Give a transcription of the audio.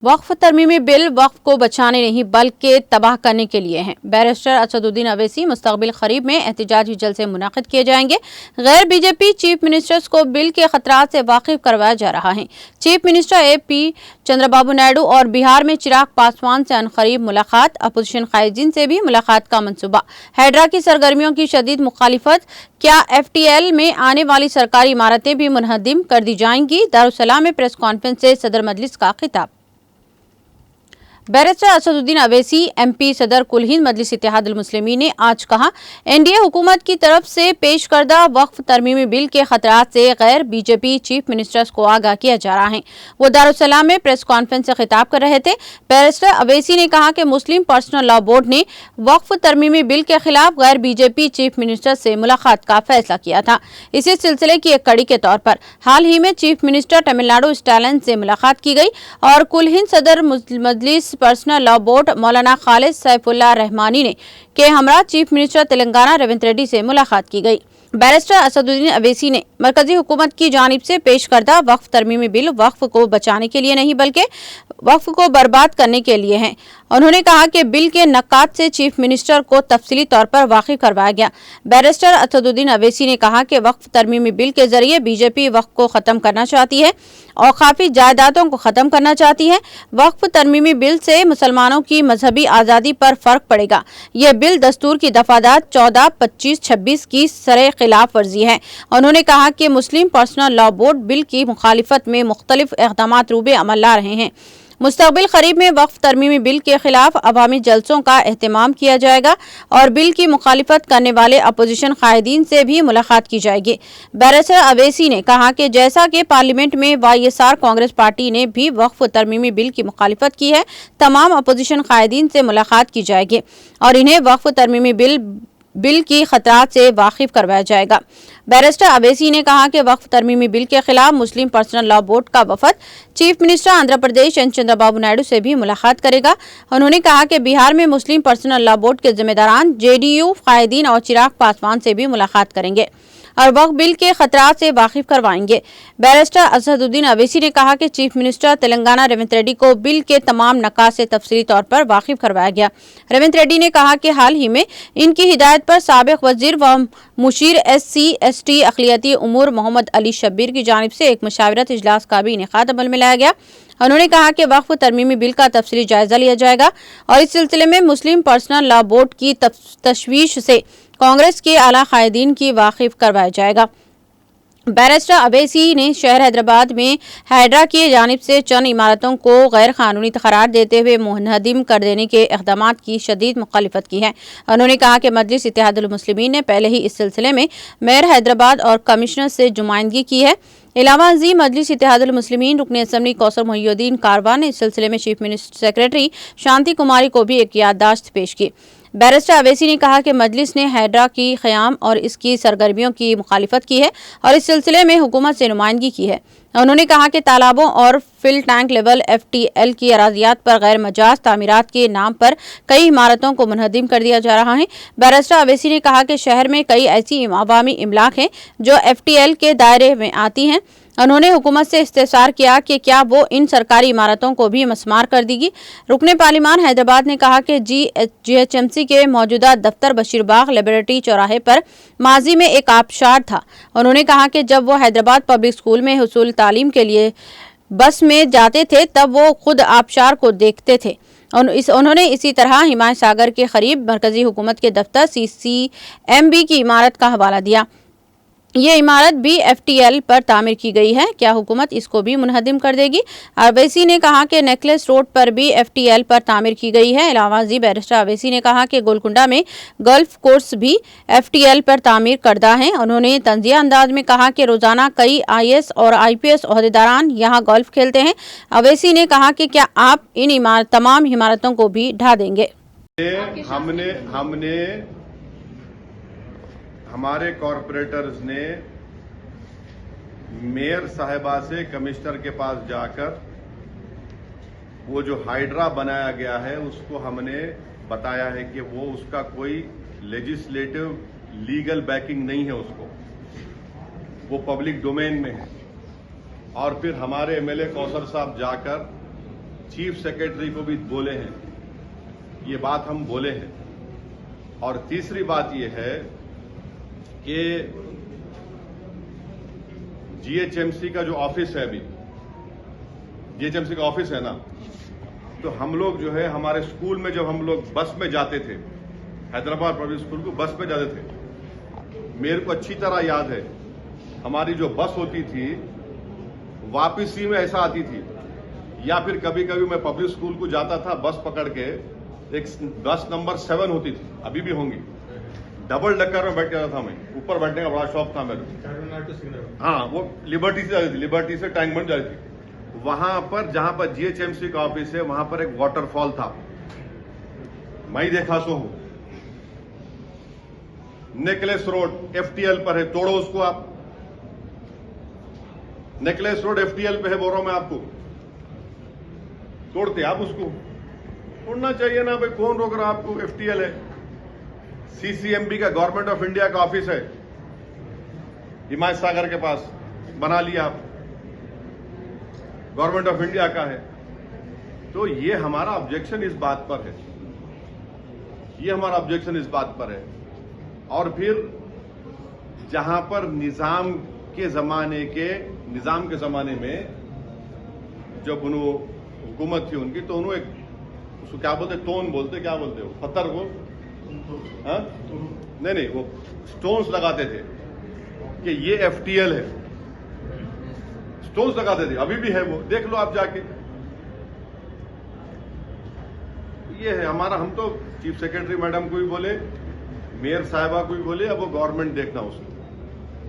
वक्फ तरमीमी bill वक्फ को बचाने नहीं बल्कि तबाह करने के लिए हैं। बैरिस्टर असदुद्दीन अवैसी मुस्तकबिल खरीब में एहतजाजी जलसे मुनाकिद किए जाएंगे। गैर बीजेपी चीफ मिनिस्टर्स को बिल के खतरात से वाकिफ करवाया जा रहा है। Chief minister AP Chandrababu Naidu और बिहार में चिराग पासवान से अनकरीब मुलाकात, अपोजिशन कायदीन से भी मुलाकात का मंसूबा। हैड्रा की सरगर्मियों की शदीद मुखालिफत, क्या FTL में आने वाली सरकारी इमारतें भी मुनहदिम कर दी जाएंगी? दारुस्सलाम में प्रेस कॉन्फ्रेंस से सदर मजलिस का खिताब। बैरिस्टर असदुद्दीन अवैसी MP सदर कुल हिंद मजलिस इत्तेहादुल मुस्लिमीन ने आज कहा, NDA हुकूमत की तरफ से पेश करदा वक्फ तरमीमी बिल के खतरात से गैर BJP चीफ मिनिस्टर्स को आगाह किया जा रहा है। वो दारुस्सलाम में प्रेस कॉन्फ्रेंस से खिताब कर रहे थे। बैरिस्टर अवैसी ने कहा कि मुस्लिम पर्सनल लॉ बोर्ड ने वक्फ तरमीमी बिल के खिलाफ गैर BJP चीफ मिनिस्टर से मुलाकात का फैसला किया था। इसी सिलसिले की एक कड़ी के तौर पर हाल ही में चीफ मिनिस्टर तमिलनाडु स्टालिन से मुलाकात की गई और कुल हिंद सदर मजलिस पर्सनल लॉ बोर्ड मौलाना खालिद सैफुल्लाह रहमानी ने के हमरा चीफ मिनिस्टर तेलंगाना रेवंत रेड्डी से मुलाकात की गई। बैरिस्टर असदुद्दीन अवैसी ने मरकजी हुकूमत की जानिब से पेश करदा वक्फ तरमीमी बिल वक्फ को बचाने के लिए नहीं बल्कि वक्फ को बर्बाद करने के लिए है। उन्होंने कहा कि बिल के नकात से चीफ मिनिस्टर को तफसीली तौर पर वाकिफ करवाया गया। बैरिस्टर असदुद्दीन अवैसी ने कहा कि वक्फ तरमीमी बिल के जरिए BJP वक्फ को ख़त्म करना चाहती है, औकाफी जायदादों को ख़त्म करना चाहती है। वक्फ तरमीमी बिल से मुसलमानों की मजहबी आज़ादी पर फ़र्क पड़ेगा। यह बिल दस्तूर की दफादार 14, 25, 26 की सरे खिलाफ वर्जी है। उन्होंने कहा कि मुस्लिम पर्सनल लॉ बोर्ड बिल की मुखालिफत में मुख्तलिफ इक़दामात रूबे अमल ला रहे हैं। मुस्तकबिल खरीब में वक्फ तरमीमी बिल के खिलाफ अवामी जलसों का एहतमाम किया जाएगा और बिल की मुखालिफत करने वाले अपोजिशन कायदीन से भी मुलाकात की जाएगी। बैरिस्टर अवैसी ने कहा कि जैसा कि पार्लियामेंट में YSR कांग्रेस पार्टी ने भी वक्फ तरमीमी बिल की मुखालिफत की है, तमाम अपोजिशन कायदीन से मुलाकात की जाएगी और इन्हें वक्फ तरमीमी बिल की खतरात से वाकिफ करवाया जाएगा। बैरिस्टर अवैसी ने कहा कि वक्फ तरमीमी बिल के खिलाफ मुस्लिम पर्सनल लॉ बोर्ड का वफद चीफ मिनिस्टर आंध्र प्रदेश चंद्रबाबू नायडू से भी मुलाकात करेगा। उन्होंने कहा कि बिहार में मुस्लिम पर्सनल लॉ बोर्ड के जिम्मेदारान JDU कायदीन और चिराग पासवान से भी मुलाकात करेंगे और वक्फ बिल के खतरात से वाकिफ करवाएंगे। बैरिस्टर असदुद्दीन अवैसी ने कहा कि चीफ मिनिस्टर तेलंगाना रेवंत रेड्डी को बिल के तमाम नकात से तफसीली तौर पर वाकिफ करवाया गया। रेवंत रेड्डी ने कहा कि हाल ही में इनकी हिदायत पर साबिक वजीर व मुशीर SC/ST अक़लियती उमूर मोहम्मद अली शब्बीर की जानिब से एक मशावरत इजलास का भी इनेकाद अमल में लाया गया। उन्होंने कहा कि वक्फ तरमीमी बिल का तफसीली जायजा लिया जाएगा और इस सिलसिले में मुस्लिम पर्सनल लॉ बोर्ड की तशवीश से कांग्रेस के आला कायदीन की वाकिफ करवाया जाएगा। बैरिस्टर अवैसी ने शहर हैदराबाद में हैड्रा की जानिब से चंद इमारतों को गैर कानूनी करार देते हुए मुनहदिम कर देने के इक़दामात की शदीद मुखालिफत की है। उन्होंने कहा कि मजलिस इत्तेहादुल मुस्लिमीन ने पहले ही इस सिलसिले में मेयर हैदराबाद और कमिश्नर से नुमाइंदगी की है। इलावा अज़ीम मजलिस इत्तेहादुल मुस्लिमीन रुकन असम्बली कौसर मोहिउद्दीन कारवान ने इस सिलसिले में चीफ मिनिस्टर सेक्रेटरी शांति कुमारी को भी एक याददाश्त पेश की। बैरिस्टर अवैसी ने कहा कि मजलिस ने हैड्रा की क़याम और इसकी सरगर्मियों की मुखालिफत की है और इस सिलसिले में हुकूमत से नुमाइंदगी की है। उन्होंने कहा कि तालाबों और फिल टैंक लेवल FTL की अराजियात पर गैर मजाज तामीरात के नाम पर कई इमारतों को मुनहदिम कर दिया जा रहा है। बैरिस्टर अवैसी ने कहा कि शहर में कई ऐसी अवामी इमलाक हैं जो FTL के दायरे में आती हैं। उन्होंने हुकूमत से इस्तेफसार किया कि क्या वो इन सरकारी इमारतों को भी मस्मार कर देगी। रुकने पार्लिमान हैदराबाद ने कहा कि GHMC के मौजूदा दफ्तर बशीरबाग लेबोरेटरी चौराहे पर माजी में एक आबशार था। उन्होंने कहा कि जब वो हैदराबाद पब्लिक स्कूल में हुसूल तालीम के लिए बस में जाते थे तब वो खुद आबशार को देखते थे। उन्होंने इसी तरह हिमायत सागर के करीब मरकजी हुकूमत के दफ्तर CCMB की इमारत का हवाला दिया। ये इमारत भी FTL पर तामीर की गई है, क्या हुकूमत इसको भी मुनहदिम कर देगी? अवैसी ने कहा कि नेकलेस रोड पर भी FTL पर तामीर की गई है। इलावा बैरिस्टर अवैसी ने कहा कि गोलकुंडा में गोल्फ कोर्स भी FTL पर तामीर करदा है। उन्होंने तंजिया अंदाज में कहा कि रोजाना कई IAS और IPS ओहदेदारान यहाँ गोल्फ खेलते हैं। अवैसी ने कहा कि क्या आप इन तमाम इमारतों को भी ढा देंगे? हमारे कॉरपोरेटर्स ने मेयर साहिबा से कमिश्नर के पास जाकर वो जो हाइड्रा बनाया गया है उसको हमने बताया है कि वो उसका कोई लेजिस्लेटिव लीगल बैकिंग नहीं है, उसको वो पब्लिक डोमेन में है। और फिर हमारे MLA कौसर साहब जाकर چیف سیکرٹری کو بھی بولے ہیں، یہ بات ہم بولے ہیں. اور تیسری بات یہ ہے کہ جی ایچ ایم سی کا جو آفس ہے، ابھی جی ایچ ایم سی کا آفس ہے نا، تو ہم لوگ جو ہے ہمارے اسکول میں جب ہم لوگ بس میں جاتے تھے، حیدرآباد پبلک اسکول کو بس میں جاتے تھے، میرے کو اچھی طرح یاد ہے ہماری جو بس ہوتی تھی واپسی میں ایسا آتی تھی، یا پھر کبھی کبھی میں پبلک اسکول کو جاتا تھا بس پکڑ کے، ایک بس نمبر 7 ہوتی تھی، ابھی بھی ہوں گی، ڈبل ڈکر میں بیٹھ جاتا تھا میں، اوپر بیٹھنے کا بڑا شوق تھا میرے. ہاں، وہ لبرٹی سے جاتی تھی، لبرٹی سے ٹینک بنڈ جاتی تھی. وہاں پر جہاں پر جی ایچ ایم سی کا آفس ہے وہاں پر ایک واٹر فال تھا، میں ہی دیکھا سو ہوں. Nicholson Road F T L پر ہے، توڑو اس کو آپ. Nicholson Road F T L پہ ہے، بول رہا ہوں میں آپ کو، توڑتے آپ اس کو. توڑنا چاہیے نا بھائی، کون روک رہا آپ کو؟ ایف ٹی ایل ہے. سی سی ایم بی کا گورنمنٹ آف انڈیا کا آفس ہے ہمایت ساگر کے پاس، بنا لیا آپ، گورنمنٹ آف انڈیا کا ہے. تو یہ ہمارا آبجیکشن اس بات پر ہے، یہ ہمارا آبجیکشن اس بات پر ہے. اور پھر جہاں پر نظام کے زمانے میں جب انہوں حکومت تھی ان کی، تو انہوں ایک اس کو کیا بولتے، تون بولتے، کیا بولتے وہ پتھر کو، نہیں وہ سٹونز لگاتے تھے کہ یہ ایف ٹی ایل ہے، سٹونز لگاتے تھے، ابھی بھی ہے وہ، دیکھ لو آپ جا کے. یہ ہے ہمارا. ہم تو چیف سیکرٹری میڈم کو بھی بولے، میئر صاحبہ کو بھی بولے، اب وہ گورنمنٹ دیکھنا اس کو.